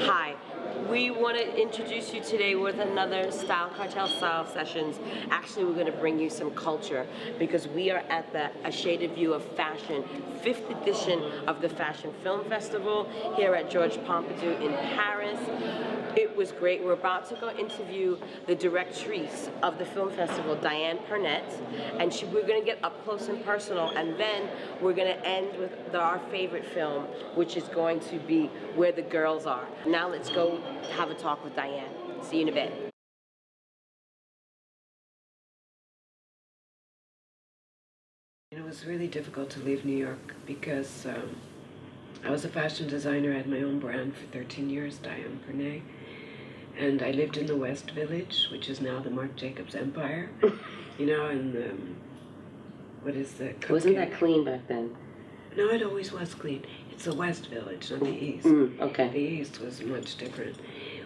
Hi, we want to introduce you today with another Style Cartel Style Sessions. Actually, we're going to bring you some culture because we are at the A Shaded View of Fashion 5th edition of the Fashion Film Festival here at Georges Pompidou in Paris. It was great. We're about to go interview the directrice of the film festival, Diane Pernet, and we're going to get up close and personal, and then we're going to end with our favorite film, which is going to be Where the Girls Are. Now let's go have a talk with Diane. See you in a bit. It was really difficult to leave New York because I was a fashion designer. I had my own brand for 13 years, Diane Pernet. And I lived in the West Village, which is now the Marc Jacobs Empire. You know, and what is the cupcake? Wasn't that clean back then? No, it always was clean. It's the West Village, not the East. Okay. The East was much different.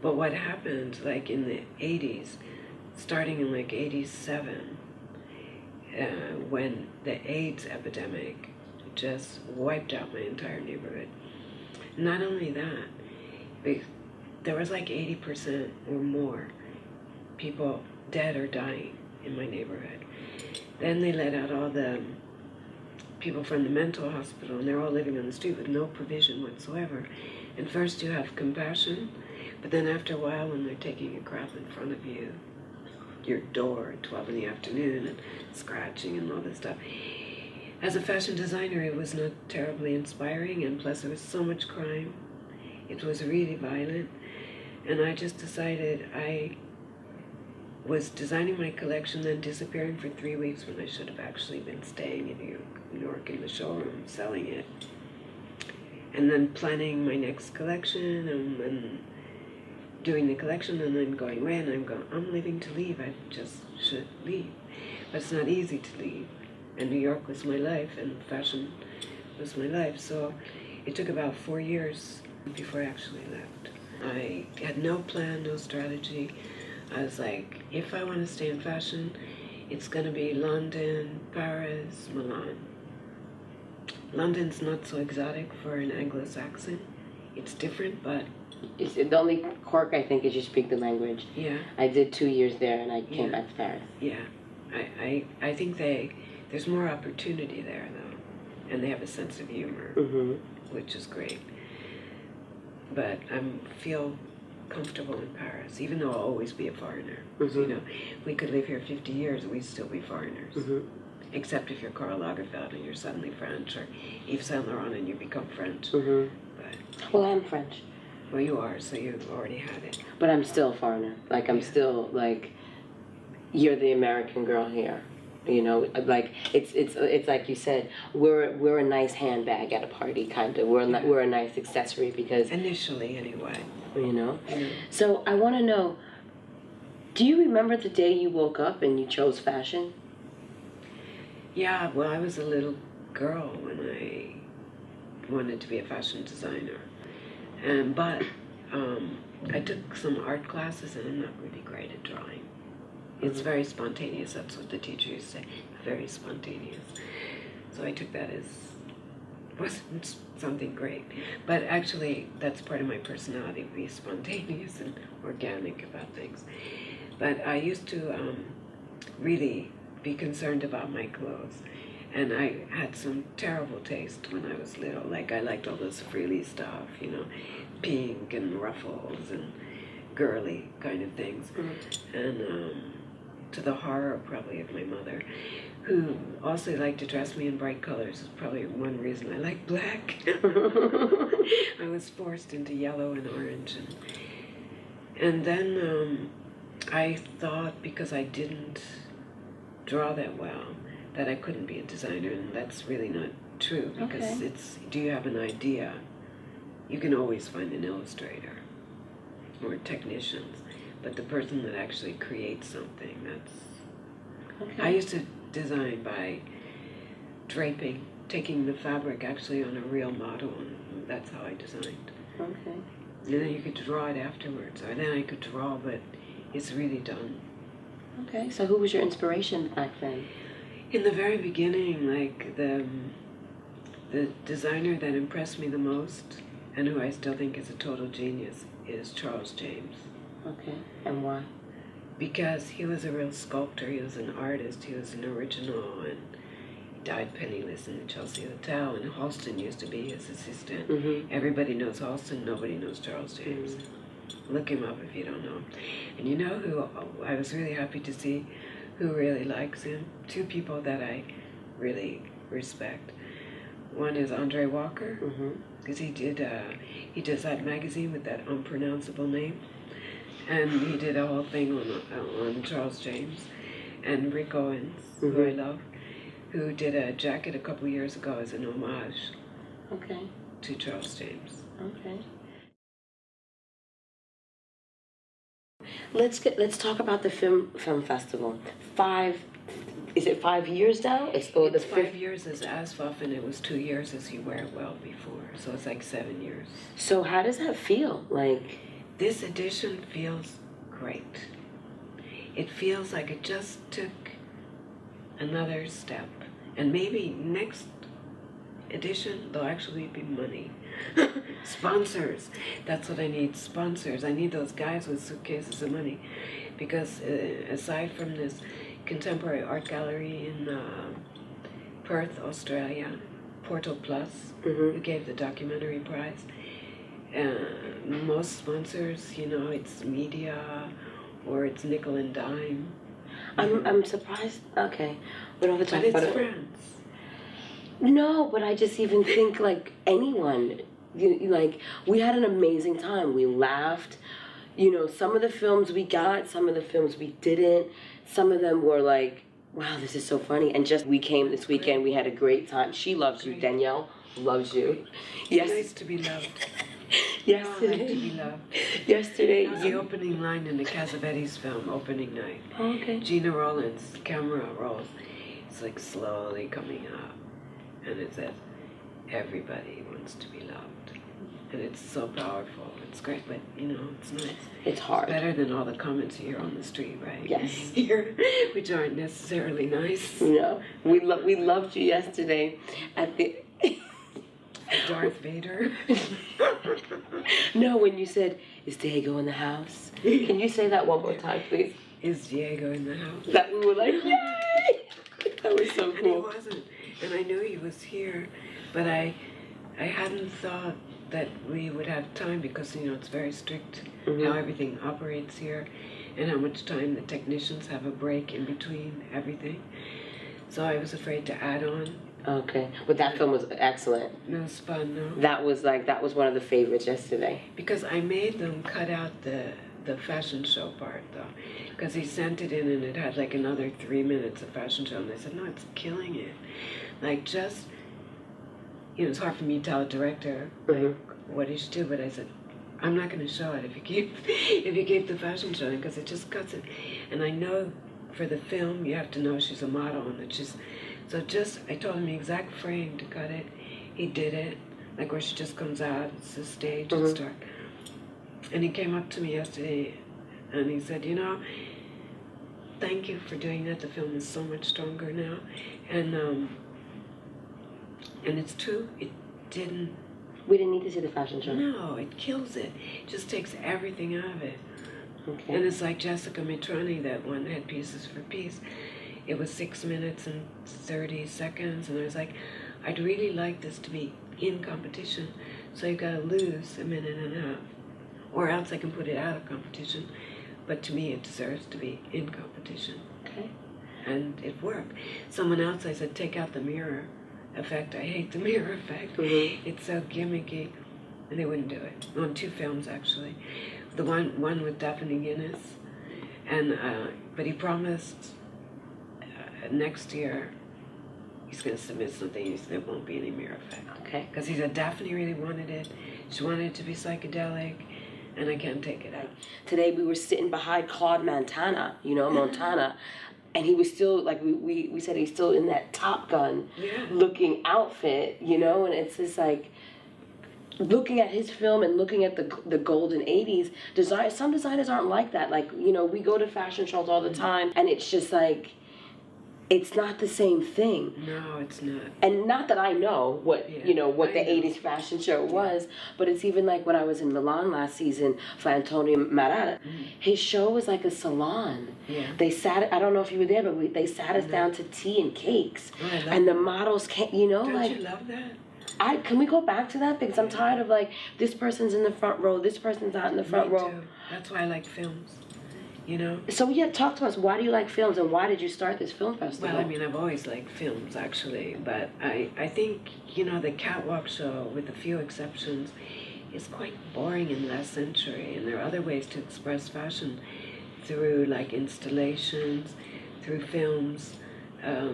But what happened, like in the 80s, starting in like 87, when the AIDS epidemic just wiped out my entire neighborhood. Not only that, there was like 80% or more people dead or dying in my neighborhood. Then they let out all the people from the mental hospital, and they're all living on the street with no provision whatsoever. And first you have compassion, but then after a while, when they're taking a crap in front of you, your door at 12 in the afternoon, and scratching and all this stuff. As a fashion designer, it was not terribly inspiring, and plus there was so much crime. It was really violent. And I just decided I was designing my collection, then disappearing for 3 weeks when I should have actually been staying in New York in the showroom, selling it. And then planning my next collection and doing the collection and then going away, and I'm leaving to leave. I just should leave. But it's not easy to leave. And New York was my life, and fashion was my life. So it took about 4 years before I actually left. I had no plan, no strategy. I was like, if I want to stay in fashion, it's going to be London, Paris, Milan. London's not so exotic for an Anglo-Saxon. It's different, but... It's the only quirk, I think, is you speak the language. Yeah. I did 2 years there, and I came back to Paris. Yeah. I think there's more opportunity there, though. And they have a sense of humor, which is great. But I feel comfortable in Paris, even though I'll always be a foreigner. You know, we could live here 50 years and we'd still be foreigners. Except if you're Karl Lagerfeld and you're suddenly French, or Yves Saint Laurent and you become French. But, well, I'm French. Well, you are, so you've already had it. But I'm still a foreigner. Like, I'm still, like, you're the American girl here. You know, like, it's like you said, we're a nice handbag at a party, kind of. We're a nice accessory because... Initially, anyway. You know? So I want to know, do you remember the day you woke up and you chose fashion? Yeah, well, I was a little girl when I wanted to be a fashion designer. But I took some art classes, and I'm not really great at drawing. It's very spontaneous. That's what the teacher used to say. Very spontaneous. So I took that as wasn't something great. But actually, that's part of my personality, be spontaneous and organic about things. But I used to really be concerned about my clothes. And I had some terrible taste when I was little. Like, I liked all this frilly stuff, you know, pink and ruffles and girly kind of things. And to the horror, probably, of my mother, who also liked to dress me in bright colors. Is probably one reason I like black. I was forced into yellow and orange. And then I thought, because I didn't draw that well, that I couldn't be a designer, and that's really not true, because do you have an idea? You can always find an illustrator or technicians, but the person that actually creates something, that's... I used to design by draping, taking the fabric actually on a real model, and that's how I designed. And then you could draw it afterwards, or then I could draw, but it's really done. So who was your inspiration back then? In the very beginning, like the designer that impressed me the most and who I still think is a total genius, is Charles James. Okay, and why? Because he was a real sculptor, he was an artist, he was an original, and he died penniless in the Chelsea Hotel, and Halston used to be his assistant. Mm-hmm. Everybody knows Halston, nobody knows Charles James. Mm-hmm. Look him up if you don't know him. And you know who I was really happy to see who really likes him? Two people that I really respect. One is Andre Walker, because he does that magazine with that unpronounceable name, and he did a whole thing on Charles James. And Rick Owens, who I love, who did a jacket a couple years ago as an homage to Charles James. Okay. Let's talk about the film festival. Is it 5 years now? It's 5 years as ASVOF, and it was 2 years as You Wear It Well before, so it's like 7 years. So how does that feel? Like, this edition feels great. It feels like it just took another step, and maybe next edition there'll actually be money. Sponsors. That's what I need, sponsors. I need those guys with suitcases of money, because aside from this contemporary art gallery in Perth, Australia, Portal Plus, who gave the documentary prize, most sponsors, you know, it's media or it's nickel and dime. I'm surprised. Okay, we don't have to talk but about it's it. France. No, but I just even think like anyone, like we had an amazing time. We laughed. You know, some of the films we got, some of the films we didn't. Some of them were like, wow, this is so funny. And just we came this weekend, we had a great time. She loves you, Danielle loves you. Yes. It's nice to be loved. Yesterday, I like to be loved. Yesterday, that was the opening line in the Cassavetes film, opening night. Oh, okay. Gina Rowland's camera rolls. It's like slowly coming up, and it says, everybody wants to be loved. And it's so powerful. It's great, but you know, it's nice. It's hard. It's better than all the comments you hear on the street, right? Yes. Here, which aren't necessarily nice. No, we loved you yesterday at the. Darth Vader. No, when you said, "Is Diego in the house?" Can you say that one more time, please? Is Diego in the house? That we were like, yay! That was so cool. And he wasn't, and I knew he was here, but I hadn't thought that we would have time, because you know it's very strict how everything operates here, and how much time the technicians have a break in between everything. So I was afraid to add on. Okay, but that film was excellent. It was fun, no? That was one of the favorites yesterday. Because I made them cut out the fashion show part, though, because he sent it in and it had like another 3 minutes of fashion show, and they said, no, it's killing it. Like, just, you know, it's hard for me to tell a director like what he should do, but I said, I'm not going to show it if you keep the fashion show, because it just cuts it. And I know for the film you have to know she's a model, and that she's, so just, I told him the exact frame to cut it. He did it, like where she just comes out, it's the stage and start. And he came up to me yesterday and he said, you know, thank you for doing that. The film is so much stronger now. And it's true, it didn't. We didn't need to see the fashion show. No, it kills it. It just takes everything out of it. Okay. And it's like Jessica Mitrani, that one had Pieces for Peace. It was 6 minutes and 30 seconds, and I was like, I'd really like this to be in competition, so you've got to lose a minute and a half, or else I can put it out of competition. But to me, it deserves to be in competition. Okay. And it worked. Someone else, I said, take out the mirror effect. I hate the mirror effect. It's so gimmicky. And they wouldn't do it. On 2 films, actually. The one with Daphne Guinness, and but he promised next year he's going to submit something. He said there won't be any mirror effect. Okay. Because he said Daphne really wanted it. She wanted it to be psychedelic, and I can't take it out. Today we were sitting behind Claude Montana, Montana, and he was still, like we said, he's still in that Top Gun looking outfit, and it's just like, looking at his film and looking at the golden 80s, some designers aren't like that. Like, we go to fashion shows all the time, and it's just like, it's not the same thing. No, it's not. And not that I know what what the 80s fashion show was, but it's even like when I was in Milan last season for Antonio Marata, his show was like a salon. Yeah. They sat, I don't know if you were there, but they sat us down to tea and cakes. Oh, I love and the that. models came, Don't like, you love that? can we go back to that? Because I'm tired of like, this person's in the front row, this person's not in the front Me row. too. That's why I like films. You know? So yeah, talk to us. Why do you like films, and why did you start this film festival? Well, I mean, I've always liked films, actually, but I think, the catwalk show, with a few exceptions, is quite boring in last century, and there are other ways to express fashion through, like, installations, through films. I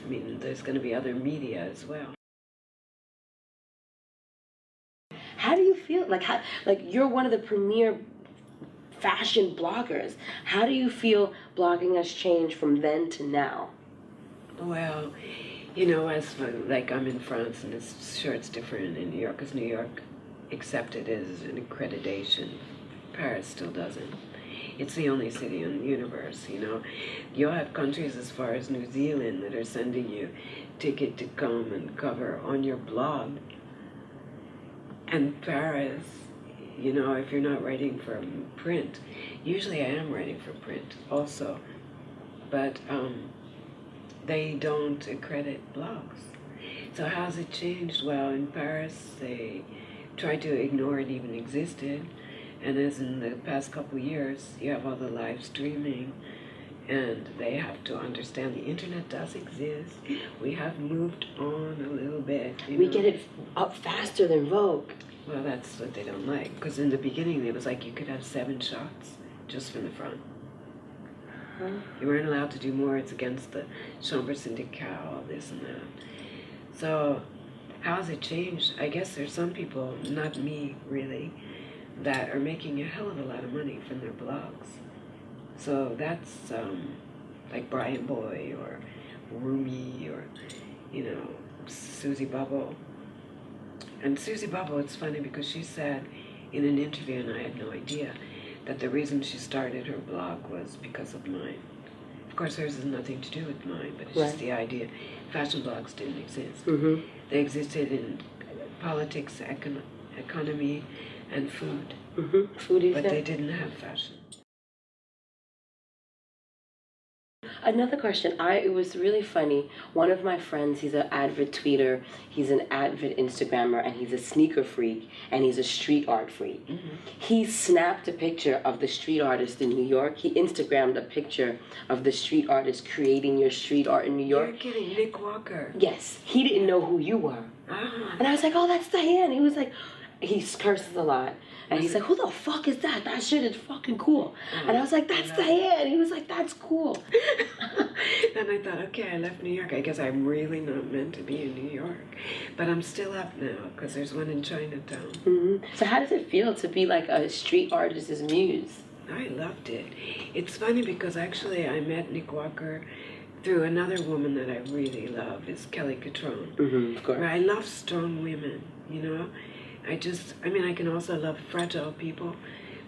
mean, there's going to be other media as well. How do you feel? Like you're one of the premier fashion bloggers. How do you feel blogging has changed from then to now? Well, as for, like, I'm in France, and it's different in New York, because New York accepted it as an accreditation. Paris still doesn't. It's the only city in the universe, You'll have countries as far as New Zealand that are sending you ticket to come and cover on your blog. And Paris, if you're not writing for print, usually I am writing for print also, but they don't accredit blogs. So how's it changed? Well, in Paris, they tried to ignore it even existed, and as in the past couple years, you have all the live streaming, and they have to understand the internet does exist. We have moved on a little bit. We get it up faster than Vogue. Well, that's what they don't like, because in the beginning it was like you could have 7 shots just from the front. You weren't allowed to do more. It's against the Chambre Syndicale, this and that. So how has it changed? I guess there's some people, not me really, that are making a hell of a lot of money from their blogs. So that's like Brian Boy or Rumi or, Susie Bubble. And Susie Bubble, it's funny because she said in an interview, and I had no idea, that the reason she started her blog was because of mine. Of course, hers has nothing to do with mine, but it's just the idea. Fashion blogs didn't exist. They existed in politics, economy, and food. Food, but they didn't have fashion. Another question. It was really funny. One of my friends, he's an avid tweeter, he's an avid Instagrammer, and he's a sneaker freak, and he's a street art freak. He snapped a picture of the street artist in New York. He Instagrammed a picture of the street artist creating your street art in New York. You're kidding, Nick Walker. Yes. He didn't know who you were. And I was like, oh, that's Diane. He was like, he curses a lot. And he's like, who the fuck is that? That shit is fucking cool. And I was like, that's Diane. He was like, that's cool. Then I thought, okay, I left New York. I guess I'm really not meant to be in New York. But I'm still up now, because there's one in Chinatown. So how does it feel to be like a street artist's muse? I loved it. It's funny because actually I met Nick Walker through another woman that I really love, is Kelly Catrone. Of course. I love strong women, I can also love fragile people,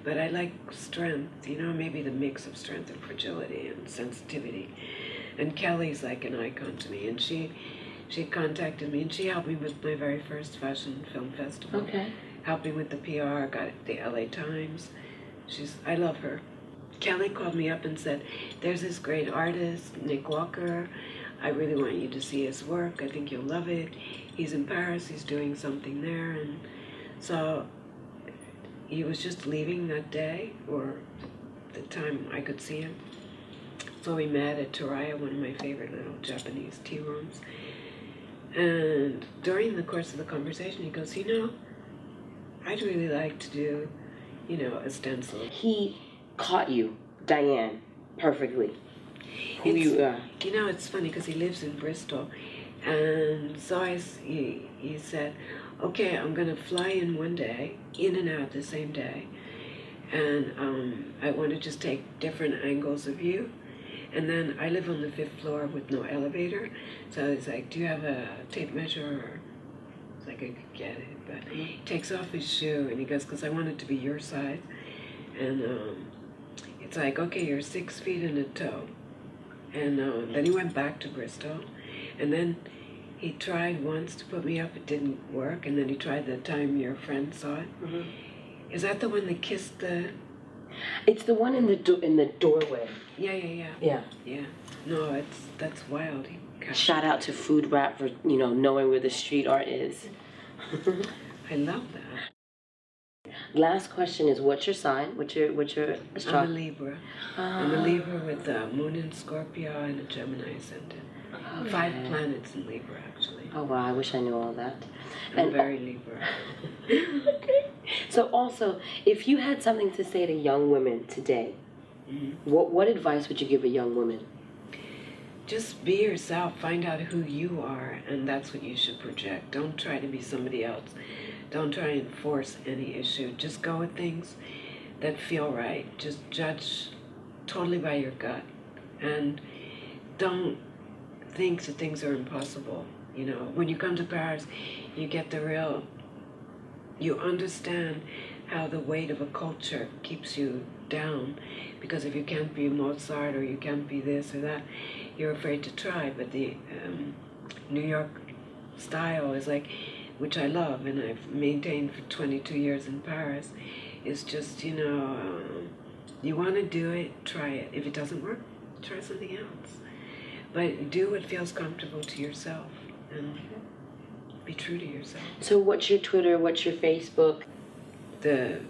but I like strength, maybe the mix of strength and fragility and sensitivity. And Kelly's like an icon to me, and she contacted me, and she helped me with my very first fashion film festival. Okay. Helped me with the PR, got the LA Times. I love her. Kelly called me up and said, there's this great artist, Nick Walker. I really want you to see his work. I think you'll love it. He's in Paris. He's doing something there. And so he was just leaving that day, or the time I could see him. So we met at Toraya, one of my favorite little Japanese tea rooms. And during the course of the conversation, he goes, I'd really like to do, a stencil. He caught you, Diane, perfectly. It's funny because he lives in Bristol. And so he said, okay, I'm going to fly in one day, in and out the same day. And I want to just take different angles of you. And then I live on the 5th floor with no elevator. So he's like, do you have a tape measure? It's like, I could get it. But he takes off his shoe and he goes, because I want it to be your size. And it's like, okay, you're 6 feet and a toe. And then he went back to Bristol, and then he tried once to put me up. It didn't work, and then he tried the time your friend saw it. Mm-hmm. Is that the one that kissed the? It's the one in the doorway. Yeah. No, that's wild. Shout out to Food Rap for knowing where the street art is. I love that. Last question is, what's your sign? What's your I'm a Libra. I'm a Libra with the moon in Scorpio and a Gemini ascendant. Okay. 5 planets in Libra, actually. Oh wow, I wish I knew all that. I'm very Libra. Okay. So also, if you had something to say to young women today, what advice would you give a young woman? Just be yourself. Find out who you are, and that's what you should project. Don't try to be somebody else. Don't try and force any issue. Just go with things that feel right. Just judge totally by your gut, and don't think that things are impossible. When you come to Paris, you get you understand how the weight of a culture keeps you down, because if you can't be Mozart or you can't be this or that, you're afraid to try. But the New York style is like, which I love and I've maintained for 22 years in Paris, is just, you want to do it, try it. If it doesn't work, try something else. But do what feels comfortable to yourself and be true to yourself. So what's your Twitter? What's your Facebook? The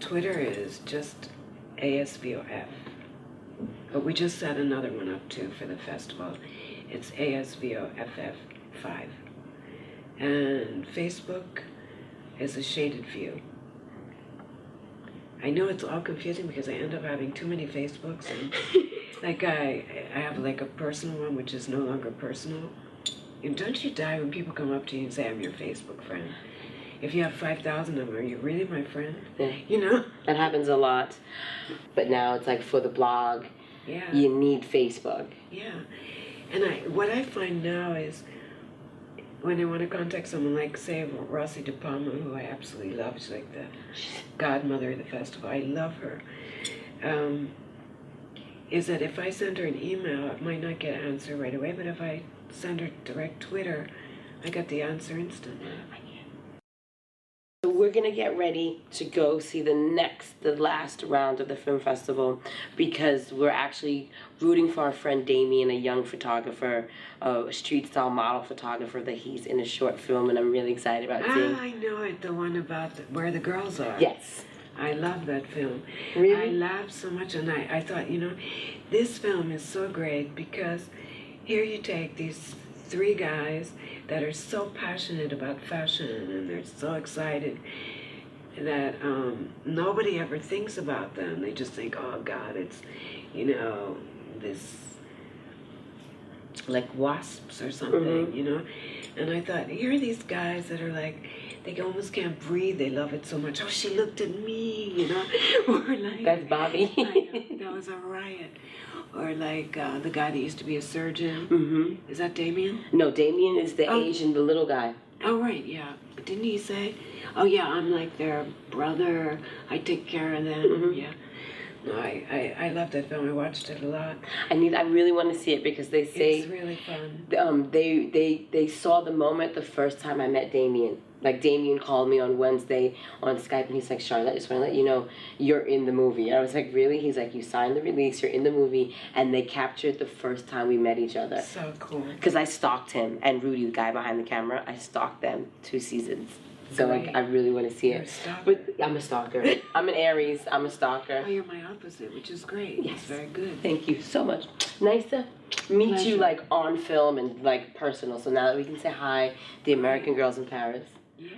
Twitter is just ASVOF. But we just set another one up too for the festival. It's ASVOFF5. And Facebook is a shaded view. I know it's all confusing because I end up having too many Facebooks, and like I have like a personal one which is no longer personal. And don't you die when people come up to you and say, I'm your Facebook friend. If you have 5,000 of them, are you really my friend? Yeah. That happens a lot. But now it's like for the blog, you need Facebook. Yeah. And what I find now is when I want to contact someone like, say, Rossi De Palma, who I absolutely love, she's like the godmother of the festival, I love her, is that if I send her an email, it might not get an answer right away, but if I send her direct Twitter, I get the answer instantly. So we're going to get ready to go see the last round of the film festival, because we're actually rooting for our friend Damien, a young photographer, a street style model photographer that he's in a short film, and I'm really excited about seeing. I know it, the one about where the girls are. Yes. I love that film. Really? I laughed so much, and I thought, this film is so great because here you take these 3 guys that are so passionate about fashion, and they're so excited that nobody ever thinks about them. They just think, oh God, it's, this, like wasps or something, And I thought, here are these guys that are like, they almost can't breathe. They love it so much. Oh, she looked at me, Or like, that's Bobby. I know, that was a riot. Or like the guy that used to be a surgeon. Mm-hmm. Is that Damien? No, Damien is the Asian, the little guy. Oh, right, yeah. But didn't he say, oh yeah, I'm like their brother. I take care of them. Mm-hmm. Yeah. No, I love that film. I watched it a lot. I really want to see it because they say it's really fun. They saw the moment the first time I met Damien. Like, Damien called me on Wednesday on Skype, and he's like, Charlotte, I just want to let you know you're in the movie. And I was like, really? He's like, you signed the release, you're in the movie, and they captured the first time we met each other. So cool. Because I stalked him, and Rudy, the guy behind the camera, I stalked them 2 seasons. So, like, I really want to see You're it. A stalker. But I'm a stalker. I'm an Aries. I'm a stalker. Oh, you're my opposite, which is great. Yes. It's very good. Thank you so much. Nice to meet you, like, on film and, like, personal. So now that we can say hi, the American Girls in Paris. Yeah.